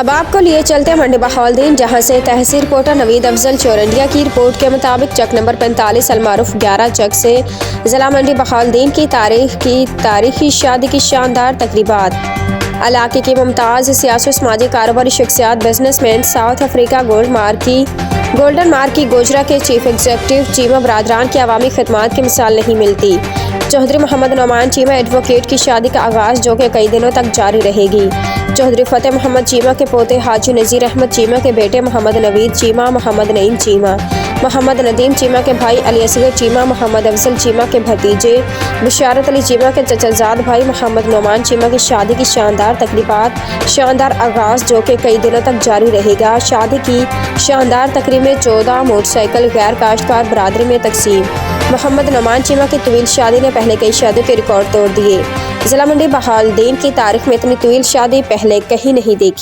اب آپ کو لیے چلتے ہیں منڈی بہاولدین، جہاں سے تحصیل رپورٹر نوید افضل چورنڈیا کی رپورٹ کے مطابق چک نمبر 45 المعروف 11 چک سے ضلع منڈی بہاولدین کی تاریخی شادی کی شاندار تقریبات۔ علاقے کی ممتاز سیاسی و سماجی کاروباری شخصیات business man South Africa golden mark کی گوجرا کے چیف ایگزیکٹو چیمہ برادران کی عوامی خدمات کی مثال نہیں ملتی۔ چوہدری محمد نعمان چیمہ ایڈوکیٹ کی شادی کا آغاز، جو کہ کئی دنوں تک جاری رہے گی۔ چوہدری فتح محمد چیمہ کے پوتے حاجی نذیر احمد چیمہ کے بیٹے محمد نوید چیمہ، محمد نعیم چیمہ، محمد ندیم چیمہ کے بھائی علی اصغر چیمہ، محمد افضل چیمہ کے بھتیجے بشارت علی چیمہ کے چچا زاد بھائی محمد نعمان چیمہ کی شادی کی شاندار تقریبات، شاندار آغاز جو کہ کئی دنوں تک جاری رہے گا۔ شادی کی شاندار تقریب میں 14 موٹر سائیکل غیر کاشتکار برادری میں تقسیم۔ محمد نعمان چیمہ کی طویل شادی نے پہلے کئی شادیوں کے ریکارڈ توڑ دیے۔ ضلع منڈی بہاولدین کی تاریخ میں اتنی طویل شادی پہلے کہیں نہیں دیکھی۔